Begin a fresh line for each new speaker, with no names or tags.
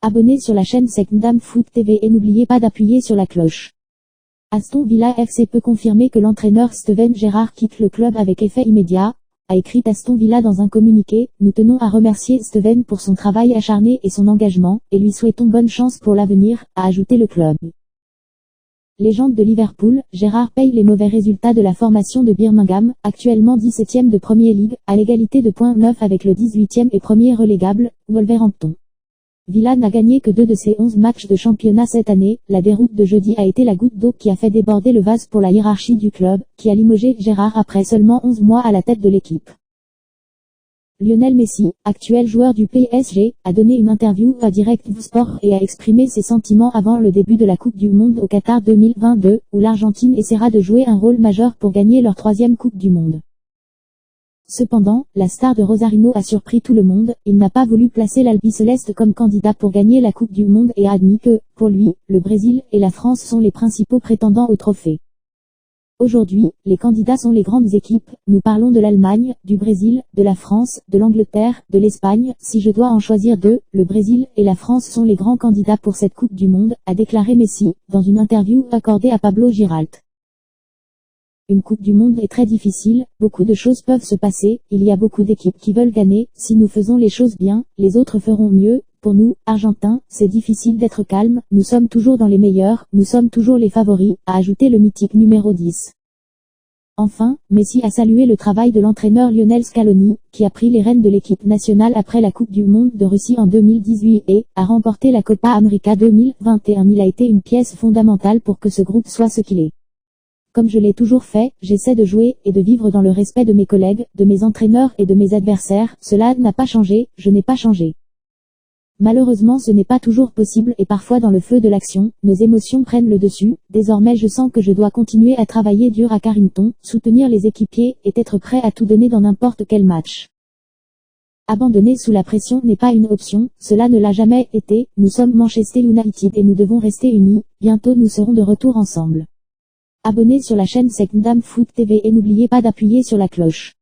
Abonnez sur la chaîne Secndam Foot TV et n'oubliez pas d'appuyer sur la cloche. Aston Villa FC peut confirmer que l'entraîneur Steven Gerrard quitte le club avec effet immédiat, a écrit Aston Villa dans un communiqué. Nous tenons à remercier Steven pour son travail acharné et son engagement, et lui souhaitons bonne chance pour l'avenir, a ajouté le club. Légende de Liverpool, Gerrard paye les mauvais résultats de la formation de Birmingham, actuellement 17e de Premier League, à l'égalité de points 9 avec le 18e et premier relégable, Wolverhampton. Villa n'a gagné que 2 de ses 11 matchs de championnat cette année. La déroute de jeudi a été la goutte d'eau qui a fait déborder le vase pour la hiérarchie du club, qui a limogé Gerrard après seulement 11 mois à la tête de l'équipe. Lionel Messi, actuel joueur du PSG, a donné une interview à Direct Sport et a exprimé ses sentiments avant le début de la Coupe du Monde au Qatar 2022, où l'Argentine essaiera de jouer un rôle majeur pour gagner leur 3e Coupe du Monde. Cependant, la star de Rosarino a surpris tout le monde. Il n'a pas voulu placer l'Albiceleste comme candidat pour gagner la Coupe du Monde et a admis que, pour lui, le Brésil et la France sont les principaux prétendants au trophée. Aujourd'hui, les candidats sont les grandes équipes. Nous parlons de l'Allemagne, du Brésil, de la France, de l'Angleterre, de l'Espagne. Si je dois en choisir deux, le Brésil et la France sont les grands candidats pour cette Coupe du Monde, a déclaré Messi, dans une interview accordée à Pablo Giralt. Une Coupe du Monde est très difficile, beaucoup de choses peuvent se passer, il y a beaucoup d'équipes qui veulent gagner. Si nous faisons les choses bien, les autres feront mieux. Pour nous, Argentins, c'est difficile d'être calme, nous sommes toujours dans les meilleurs, nous sommes toujours les favoris, a ajouté le mythique numéro 10. Enfin, Messi a salué le travail de l'entraîneur Lionel Scaloni, qui a pris les rênes de l'équipe nationale après la Coupe du Monde de Russie en 2018 et a remporté la Copa América 2021. Il a été une pièce fondamentale pour que ce groupe soit ce qu'il est. Comme je l'ai toujours fait, j'essaie de jouer et de vivre dans le respect de mes collègues, de mes entraîneurs et de mes adversaires. Cela n'a pas changé, je n'ai pas changé. Malheureusement, ce n'est pas toujours possible et parfois dans le feu de l'action, nos émotions prennent le dessus. Désormais je sens que je dois continuer à travailler dur à Carrington, soutenir les équipiers et être prêt à tout donner dans n'importe quel match. Abandonner sous la pression n'est pas une option, cela ne l'a jamais été. Nous sommes Manchester United et nous devons rester unis. Bientôt nous serons de retour ensemble. Abonnez sur la chaîne Secndam Foot TV et n'oubliez pas d'appuyer sur la cloche.